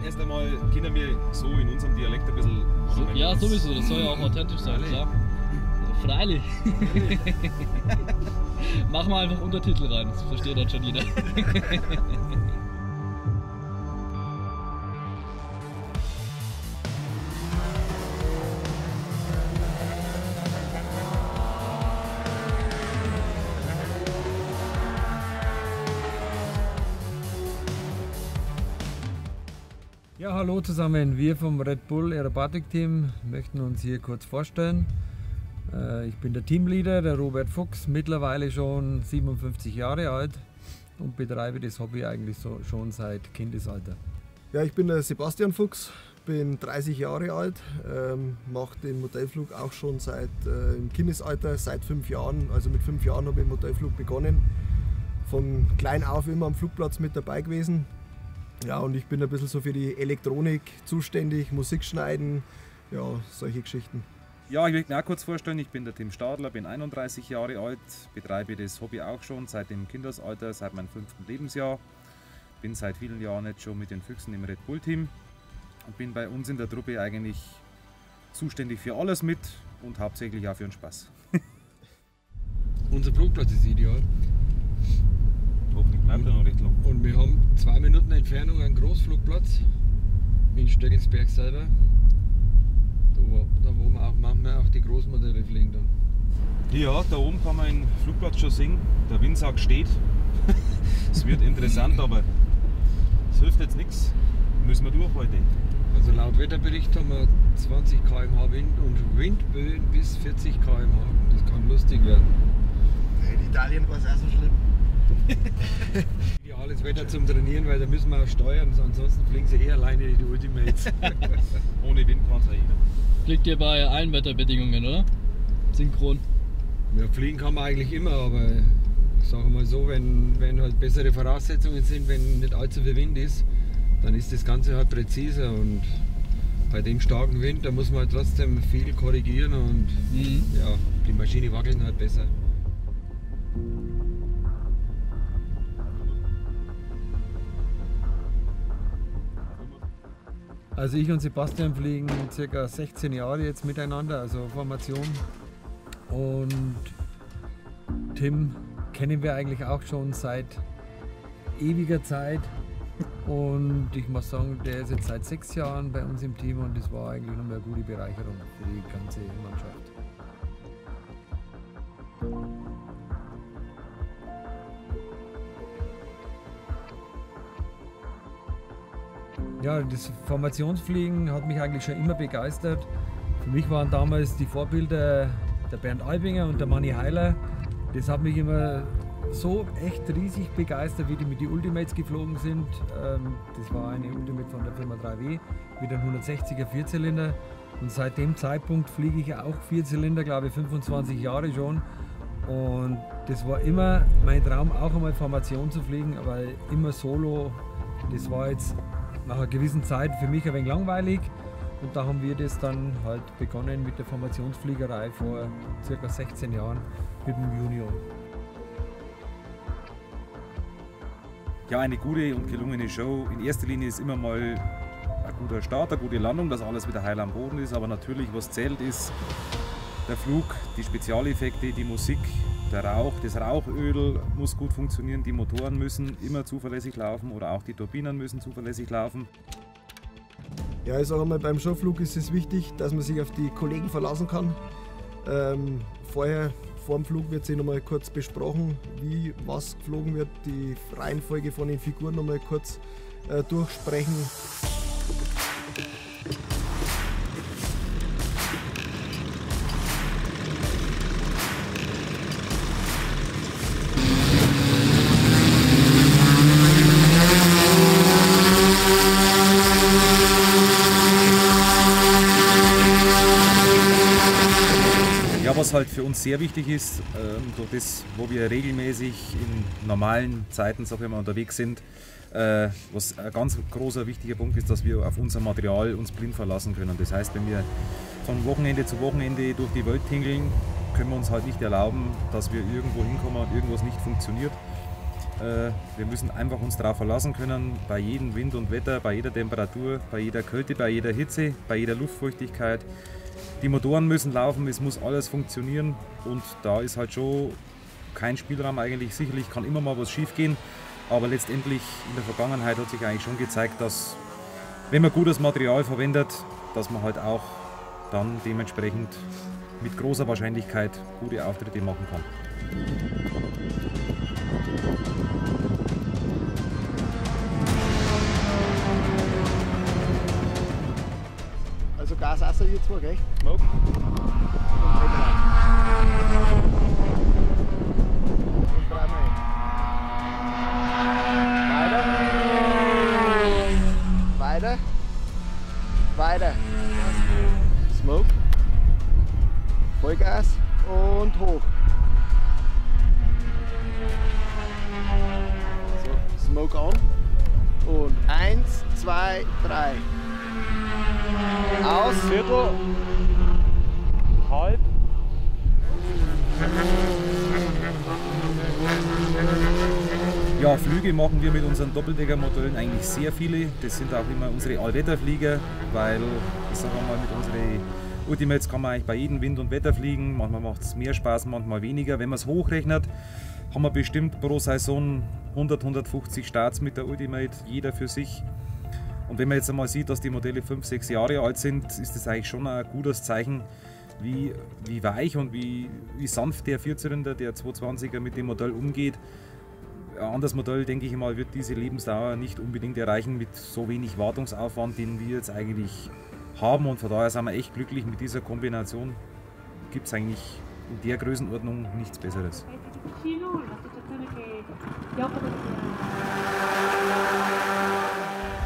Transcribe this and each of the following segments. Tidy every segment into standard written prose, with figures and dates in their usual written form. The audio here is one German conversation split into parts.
Erst einmal können wir so in unserem Dialekt ein bisschen. So, ja, sowieso, das soll ja auch authentisch sein, klar. Freilich. Machen wir einfach Untertitel rein, das versteht dann schon jeder. Ja, hallo zusammen. Wir vom Red Bull Aerobatic Team möchten uns hier kurz vorstellen. Ich bin der Teamleader, der Robert Fuchs, mittlerweile schon 57 Jahre alt und betreibe das Hobby eigentlich schon seit Kindesalter. Ja, ich bin der Sebastian Fuchs, bin 30 Jahre alt, mache den Modellflug auch schon seit im Kindesalter, seit 5 Jahren. Also mit 5 Jahren habe ich den Modellflug begonnen. Von klein auf immer am Flugplatz mit dabei gewesen. Ja, und ich bin ein bisschen so für die Elektronik zuständig, Musik schneiden, ja, solche Geschichten. Ja, ich möchte mich auch kurz vorstellen, ich bin der Tim Stadler, bin 31 Jahre alt, betreibe das Hobby auch schon seit dem Kindesalter, seit meinem 5. Lebensjahr. Bin seit vielen Jahren jetzt schon mit den Füchsen im Red Bull Team und bin bei uns in der Truppe eigentlich zuständig für alles mit und hauptsächlich auch für den Spaß. Unser Flugplatz ist ideal. Hoffentlich bleibt er noch recht lang. Und wir haben 2 Minuten Entfernung einen Großflugplatz in Stöckelsberg selber. Da wo wir auch manchmal auch die Großmodelle fliegen dann. Ja, da oben kann man den Flugplatz schon sehen. Der Windsack steht. Es wird interessant, aber es hilft jetzt nichts. Müssen wir durch heute. Also laut Wetterbericht haben wir 20 km/h Wind und Windböen bis 40 km/h. Das kann lustig werden. In Italien war es auch so schlimm. Ideales Wetter zum Trainieren, weil da müssen wir auch steuern, ansonsten fliegen sie eh alleine die Ultimates. Ohne Wind kann es ja jeder. Fliegt ihr bei allen Wetterbedingungen, oder? Synchron. Ja, fliegen kann man eigentlich immer, aber ich sage mal so, wenn halt bessere Voraussetzungen sind, wenn nicht allzu viel Wind ist, dann ist das Ganze halt präziser und bei dem starken Wind, da muss man halt trotzdem viel korrigieren und ja, die Maschine wackelt halt besser. Also ich und Sebastian fliegen ca. 16 Jahre jetzt miteinander, also Formation. Und Tim kennen wir eigentlich auch schon seit ewiger Zeit. Und ich muss sagen, der ist jetzt seit 6 Jahren bei uns im Team und das war eigentlich nochmal eine gute Bereicherung für die ganze Mannschaft. Ja, das Formationsfliegen hat mich eigentlich schon immer begeistert. Für mich waren damals die Vorbilder der Bernd Albinger und der Manni Heiler. Das hat mich immer so echt riesig begeistert, wie die mit den Ultimates geflogen sind. Das war eine Ultimate von der Firma 3W mit einem 160er Vierzylinder. Und seit dem Zeitpunkt fliege ich auch Vierzylinder, glaube ich 25 Jahre schon. Und das war immer mein Traum, auch einmal Formation zu fliegen, aber immer solo. Das war jetzt nach einer gewissen Zeit für mich ein wenig langweilig und da haben wir das dann halt begonnen mit der Formationsfliegerei vor ca. 16 Jahren mit dem Junior. Ja, eine gute und gelungene Show. In erster Linie ist immer mal ein guter Start, eine gute Landung, dass alles wieder heil am Boden ist, aber natürlich, was zählt, ist der Flug, die Spezialeffekte, die Musik, der Rauch, das Rauchöl muss gut funktionieren, die Motoren müssen immer zuverlässig laufen oder auch die Turbinen müssen zuverlässig laufen. Ja, ich sage mal, beim Showflug ist es wichtig, dass man sich auf die Kollegen verlassen kann. Vor dem Flug wird sich noch mal kurz besprochen, wie was geflogen wird, die Reihenfolge von den Figuren noch mal kurz durchsprechen. Ja, was halt für uns sehr wichtig ist, durch das, wo wir regelmäßig in normalen Zeiten, sag ich mal, unterwegs sind, was ein ganz großer wichtiger Punkt ist, dass wir auf unser Material uns blind verlassen können. Das heißt, wenn wir von Wochenende zu Wochenende durch die Welt tingeln, können wir uns halt nicht erlauben, dass wir irgendwo hinkommen und irgendwas nicht funktioniert. Wir müssen einfach uns darauf verlassen können, bei jedem Wind und Wetter, bei jeder Temperatur, bei jeder Kälte, bei jeder Hitze, bei jeder Luftfeuchtigkeit. Die Motoren müssen laufen, es muss alles funktionieren und da ist halt schon kein Spielraum eigentlich. Sicherlich kann immer mal was schief gehen, aber letztendlich in der Vergangenheit hat sich eigentlich schon gezeigt, dass wenn man gutes Material verwendet, dass man halt auch dann dementsprechend mit großer Wahrscheinlichkeit gute Auftritte machen kann. Also Gas außer ihr zwei, gell? Smoke. Und dreimal. Weiter. Weiter. Weiter. Smoke. Vollgas und hoch. So, Smoke on. Und 1, 2, 3. Aus. Viertel. Halb. Ja, Flüge machen wir mit unseren Doppeldeckermodellen eigentlich sehr viele. Das sind auch immer unsere Allwetterflieger, weil ich sage mal, mit unseren Ultimates kann man eigentlich bei jedem Wind und Wetter fliegen. Manchmal macht es mehr Spaß, manchmal weniger. Wenn man es hochrechnet, haben wir bestimmt pro Saison 100, 150 Starts mit der Ultimate, jeder für sich. Und wenn man jetzt einmal sieht, dass die Modelle 5, 6 Jahre alt sind, ist das eigentlich schon ein gutes Zeichen, wie weich und wie sanft der Vierzylinder, der 220er mit dem Modell umgeht. Ein anderes Modell, denke ich mal, wird diese Lebensdauer nicht unbedingt erreichen mit so wenig Wartungsaufwand, den wir jetzt eigentlich haben. Und von daher sind wir echt glücklich mit dieser Kombination. Gibt es eigentlich in der Größenordnung nichts Besseres.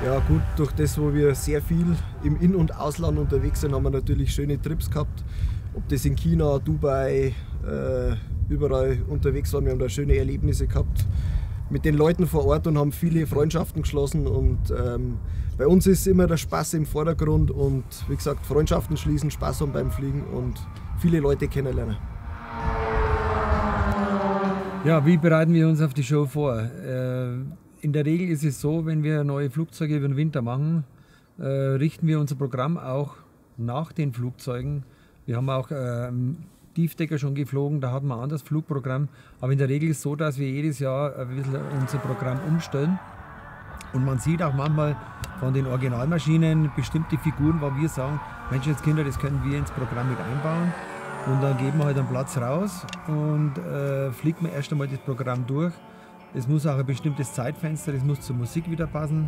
Ja gut, durch das, wo wir sehr viel im In- und Ausland unterwegs sind, haben wir natürlich schöne Trips gehabt. Ob das in China, Dubai, überall unterwegs waren. Wir haben da schöne Erlebnisse gehabt mit den Leuten vor Ort und haben viele Freundschaften geschlossen. Und bei uns ist immer der Spaß im Vordergrund und wie gesagt, Freundschaften schließen, Spaß haben beim Fliegen und viele Leute kennenlernen. Ja, wie bereiten wir uns auf die Show vor? In der Regel ist es so, wenn wir neue Flugzeuge über den Winter machen, richten wir unser Programm auch nach den Flugzeugen. Wir haben auch Tiefdecker schon geflogen, da hat man ein anderes Flugprogramm. Aber in der Regel ist es so, dass wir jedes Jahr ein bisschen unser Programm umstellen. Und man sieht auch manchmal von den Originalmaschinen bestimmte Figuren, wo wir sagen, Menschenskinder, das können wir ins Programm mit einbauen. Und dann geben wir halt einen Platz raus und fliegt man erst einmal das Programm durch. Es muss auch ein bestimmtes Zeitfenster, es muss zur Musik wieder passen.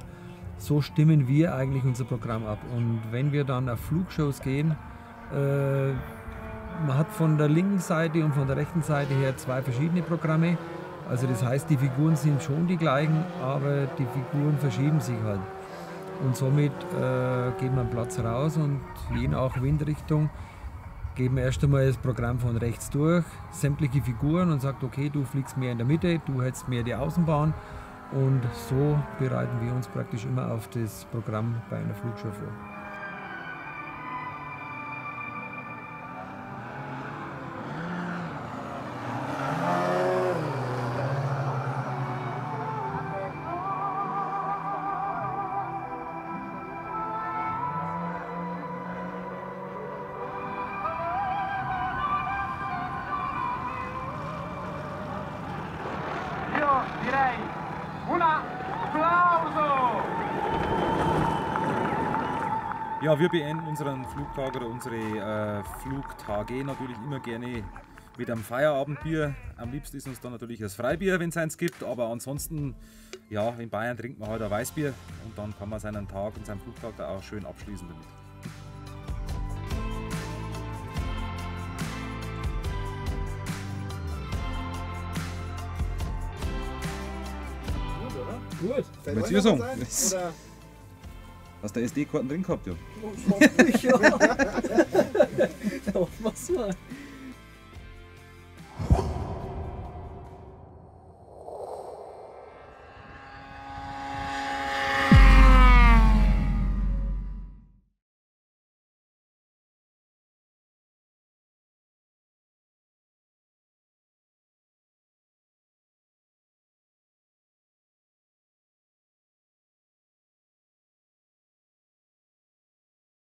So stimmen wir eigentlich unser Programm ab. Und wenn wir dann auf Flugshows gehen, man hat von der linken Seite und von der rechten Seite her zwei verschiedene Programme. Also das heißt, die Figuren sind schon die gleichen, aber die Figuren verschieben sich halt. Und somit geben wir einen Platz raus und je nach Windrichtung geben wir erst einmal das Programm von rechts durch, sämtliche Figuren und sagt, okay, du fliegst mehr in der Mitte, du hältst mehr die Außenbahn. Und so bereiten wir uns praktisch immer auf das Programm bei einer Flugshow vor. Direi un applauso! Ja, wir beenden unseren Flugtag oder unsere Flugtage natürlich immer gerne mit einem Feierabendbier. Am liebsten ist uns dann natürlich das Freibier, wenn es eins gibt, aber ansonsten, ja, in Bayern trinkt man halt ein Weißbier und dann kann man seinen Tag und seinen Flugtag da auch schön abschließen damit. Gut. Willst du sagen? Hast du SD-Karten drin gehabt, ja? Was war?